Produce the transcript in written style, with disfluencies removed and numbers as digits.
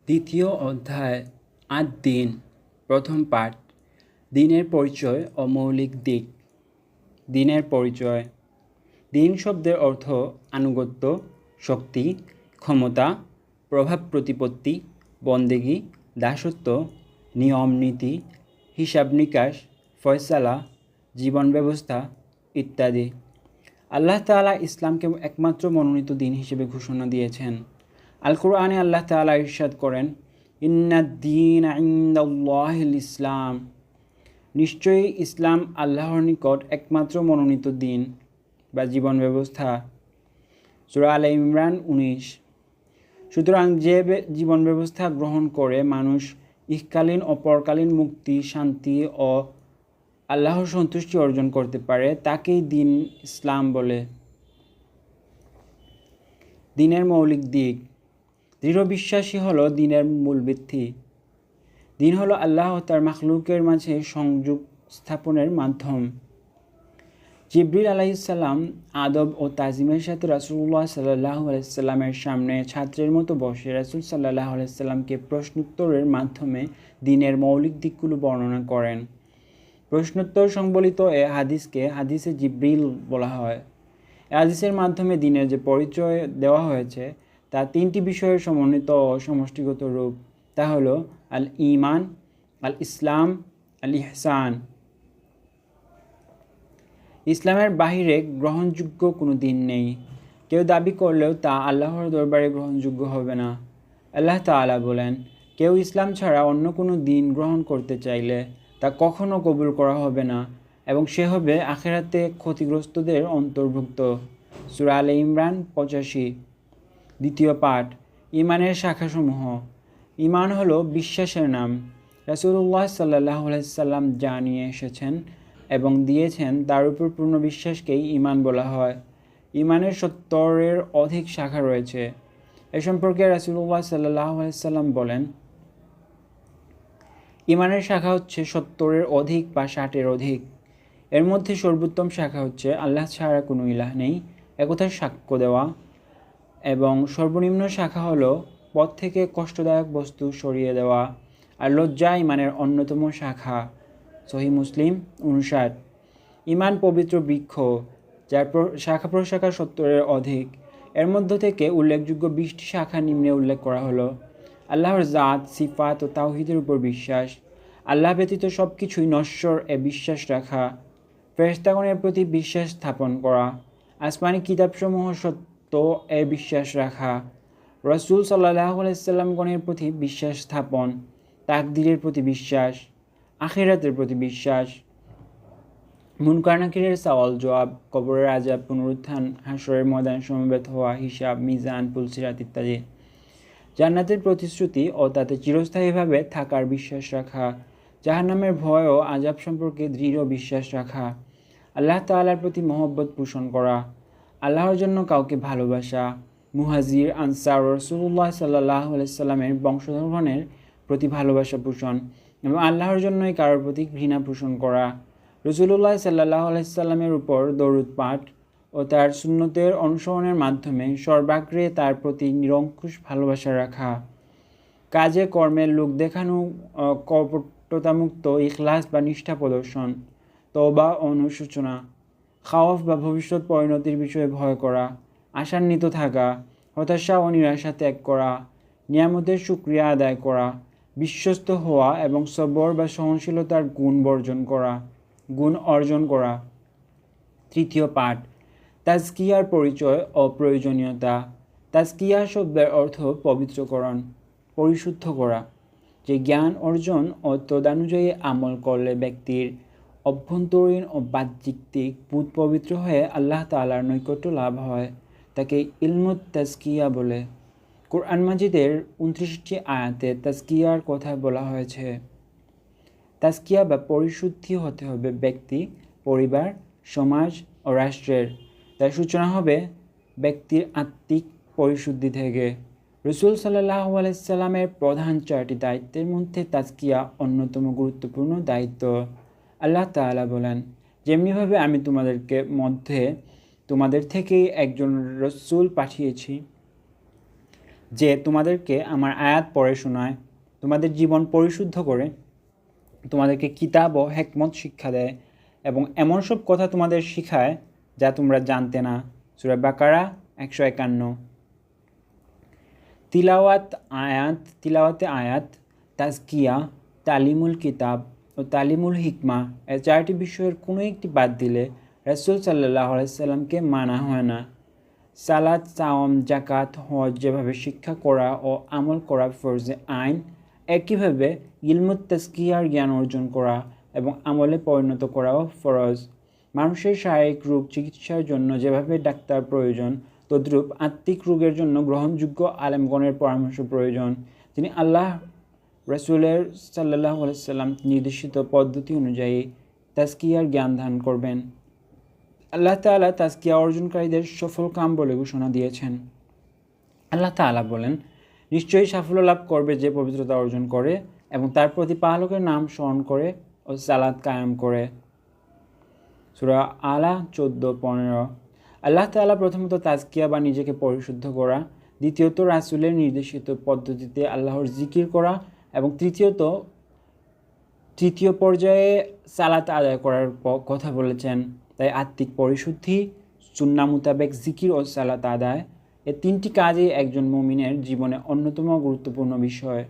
দ্বিতীয় অধ্যায় দিন। প্রথম পাঠ। দিনের পরিচয় ও মৌলিক দিক। দিনের পরিচয়। দিন শব্দের অর্থ আনুগত্য, শক্তি, ক্ষমতা, প্রভাব প্রতিপত্তি, বন্দেগী, দাসত্ব, নিয়ম নীতি, হিসাব নিকাশ, ফয়সালা, জীবন ব্যবস্থা ইত্যাদি। আল্লাহ তাআলা ইসলামকে একমাত্র মনোনীত দিন হিসেবে ঘোষণা দিয়েছেন। আল কুরআনে আল্লাহ তাআলা ইরশাদ করেন, ইন্নাদ-দীনা ইনদাল্লাহিল ইসলাম। নিশ্চয়ই ইসলাম আল্লাহর নিকট একমাত্র মনোনীত দিন বা জীবন ব্যবস্থা। সূরা আলে ইমরান 19। সুতরাং যে জীবন ব্যবস্থা গ্রহণ করে মানুষ ইহকালীন ও পরকালীন মুক্তি, শান্তি ও আল্লাহর সন্তুষ্টি অর্জন করতে পারে তাকেই দিন ইসলাম বলে। দিনের মৌলিক দিক। দৃঢ় বিশ্বাসী হলো দিনের মূল ভিত্তি। দিন হলো আল্লাহ ও তার মাখলুকের মাঝে সংযোগ স্থাপনের মাধ্যম। জিবরিল আলাইহিসসালাম আদব ও তাজিমের সাথে রাসূলুল্লাহ সাল্লাল্লাহু আলাইহি সাল্লামের সামনে ছাত্রের মতো বসে রাসূল সাল্লাল্লাহু আলাইহি সাল্লামকে প্রশ্নোত্তরের মাধ্যমে দিনের মৌলিক দিকগুলো বর্ণনা করেন। প্রশ্নোত্তর সংবলিত এ হাদিসকে হাদিসে জিবরিল বলা হয়। এ হাদিসের মাধ্যমে দিনের যে পরিচয় দেওয়া হয়েছে তা তিনটি বিষয়ের সমন্বিত ও সমষ্টিগত রূপ। তা হলো আল ঈমান, আল ইসলাম, আল ইহসান। ইসলামের বাহিরে গ্রহণযোগ্য কোনো দিন নেই। কেউ দাবি করলেও তা আল্লাহর দরবারে গ্রহণযোগ্য হবে না। আল্লাহ তাআলা বলেন, কেউ ইসলাম ছাড়া অন্য কোনো দিন গ্রহণ করতে চাইলে তা কখনো কবুল করা হবে না এবং সে হবে আখিরাতে ক্ষতিগ্রস্তদের অন্তর্ভুক্ত। সূরা আলে ইমরান 85। দ্বিতীয় পাঠ। ঈমানের শাখাসমূহ। ঈমান হলো বিশ্বাসের নাম। রাসূলুল্লাহ সাল্লাল্লাহু আলাইহি সাল্লাম যা নিয়ে এসেছেন এবং দিয়েছেন তার উপর পূর্ণ বিশ্বাসকেই ঈমান বলা হয়। ঈমানের 70-এর অধিক শাখা রয়েছে। এ সম্পর্কে রাসূলুল্লাহ সাল্লাল্লাহু আলাইহি সাল্লাম বলেন, ঈমানের শাখা হচ্ছে 70-এর অধিক বা 60-এর অধিক। এর মধ্যে সর্বোত্তম শাখা হচ্ছে আল্লাহ ছাড়া কোনো ইলাহ নেই একথার সাক্ষ্য দেওয়া, এবং সর্বনিম্ন শাখা হলো পথ থেকে কষ্টদায়ক বস্তু সরিয়ে দেওয়া। আর লজ্জা ঈমানের অন্যতম শাখা। সহিহ মুসলিম 59। ঈমান পবিত্র বৃক্ষ যার শাখা প্রশাখা 70-এর অধিক। এর মধ্য থেকে উল্লেখযোগ্য 20টি শাখা নিম্নে উল্লেখ করা হলো। আল্লাহর জাত, সিফাত ও তাওহীদের উপর বিশ্বাস। আল্লাহ ব্যতীত সব কিছুই নশ্বর এ বিশ্বাস রাখা। ফেরেশতাগণের প্রতি বিশ্বাস স্থাপন করা। আসমানি কিতাবসমূহ সত্য এ বিশ্বাস রাখা। রাসূল সাল্লাল্লাহু আলাইহি সাল্লামগণের প্রতি বিশ্বাস স্থাপন। তাকদীরের প্রতি বিশ্বাস। আখিরাতের প্রতি বিশ্বাস। মুনকার নাকিরের সওয়াল জবাব, কবরের আযাব, পুনরুত্থান, হাশরের ময়দানে সমবেত হওয়া, হিসাব, মিজান, পুলসিরাত ইত্যাদি। জান্নাতের প্রতিশ্রুতি ও তাতে চিরস্থায়ীভাবে থাকার বিশ্বাস রাখা। জাহান্নামের ভয় ও আযাব সম্পর্কে দৃঢ় বিশ্বাস রাখা। আল্লাহ তাআলার প্রতি মহব্বত পোষণ করা। আল্লাহর জন্য কাউকে ভালোবাসা। মুহাজির, আনসার ও রাসূলুল্লাহ সাল্লাল্লাহু আলাইহি সাল্লামের বংশধরগণের প্রতি ভালোবাসা পোষণ এবং আল্লাহর জন্যই কারোর প্রতি ঘৃণা পোষণ করা। রাসূলুল্লাহ সাল্লাল্লাহু আলাইহি সাল্লামের উপর দরুদ পাঠ ও তার সুন্নতের অনুসরণের মাধ্যমে সর্বাগ্রে তার প্রতি নিরঙ্কুশ ভালোবাসা রাখা। কাজে কর্মে লোক দেখানো, কপটতামুক্ত ইখলাস বা নিষ্ঠা প্রদর্শন। তওবা ও অনুশোচনা। খাওয়াফ বা ভবিষ্যৎ পরিণতির বিষয়ে ভয় করা। আশান্বিত থাকা। হতাশা ও নিরাশা ত্যাগ করা। নিয়ামতের শুকরিয়া আদায় করা। বিশ্বস্ত হওয়া এবং সবর বা সহনশীলতার গুণ অর্জন করা। তৃতীয় পাঠ। তাজকিয়ার পরিচয় ও প্রয়োজনীয়তা। তাজকিয়া শব্দের অর্থ পবিত্রকরণ, পরিশুদ্ধ করা। যে জ্ঞান অর্জন ও তদানুযায়ী আমল করলে ব্যক্তির অভ্যন্তরীণ ও বাহ্যিক দিক বোধ পবিত্র হয়ে আল্লাহ তাআলার নৈকট্য লাভ হয় তাকে ইলমুত তাজকিয়া বলে। কোরআন মাজিদের 29টি আয়াতে তাজকিয়ার কথা বলা হয়েছে। তাজকিয়া বা পরিশুদ্ধি হতে হবে ব্যক্তি, পরিবার, সমাজ ও রাষ্ট্রের। তার সূচনা হবে ব্যক্তির আত্মিক পরিশুদ্ধি থেকে। রাসূল সাল্লাল্লাহু আলাইহি সাল্লামের প্রধান 4টি দায়িত্বের মধ্যে তাজকিয়া অন্যতম গুরুত্বপূর্ণ দায়িত্ব। আল্লাহ তাআলা বলেন, যেমনিভাবে আমি তোমাদের থেকেই একজন রাসূল পাঠিয়েছি, যে তোমাদেরকে আমার আয়াত পড়ে শোনায়, তোমাদের জীবন পরিশুদ্ধ করে, তোমাদেরকে কিতাব ও হেকমত শিক্ষা দেয় এবং এমন সব কথা তোমাদের শিখায় যা তোমরা জানতে না। সূরা বাকারা 151। তিলাওয়াতে আয়াত, তাজকিয়া, তালিমুল কিতাব ও তালিমুল হিকমা এর 4টি বিষয়ের কোনো একটি বাদ দিলে রাসূল সাল্লাল্লাহু আলাইহি সাল্লামকে মানা হয় না। সালাত, সাওম, জাকাত, হজ যেভাবে শিক্ষা করা ও আমল করা ফরজে আইন, একইভাবে ইলমুত তাজকিয়ার জ্ঞান অর্জন করা এবং আমলে পরিণত করাও ফরজ। মানুষের শারীরিক রোগ চিকিৎসার জন্য যেভাবে ডাক্তার প্রয়োজন, তদ্রূপ আত্মিক রোগের জন্য গ্রহণযোগ্য আলেমগণের পরামর্শ প্রয়োজন। তিনি আল্লাহ রাসূলের সাল্লাল্লাহু আলাইহি সাল্লাম নির্দেশিত পদ্ধতি অনুযায়ী তাজকিয়ার জ্ঞান দান করবেন। আল্লাহ তাআলা তাজকিয়া অর্জনকারীদের সফল কাম বলে ঘোষণা দিয়েছেন। আল্লাহ তাআলা বলেন, নিশ্চয়ই সাফল্য লাভ করবে যে পবিত্রতা অর্জন করে এবং তার প্রতিপালকের নাম স্মরণ করে ও সালাত কায়েম করে। সূরা আলা 14-15। আল্লাহ তাআলা প্রথমত তাজকিয়া বা নিজেকে পরিশুদ্ধ করা, দ্বিতীয়ত রাসূলের নির্দেশিত পদ্ধতিতে আল্লাহর জিকির করা এবং তৃতীয় পর্যায়ে সালাত আদায় করার কথা বলেছেন। তাই আত্মিক পরিশুদ্ধি, সুন্নাহ মোতাবেক জিকির ও সালাত আদায়, এই 3টি কাজই একজন মুমিনের জীবনে অন্যতম গুরুত্বপূর্ণ বিষয়।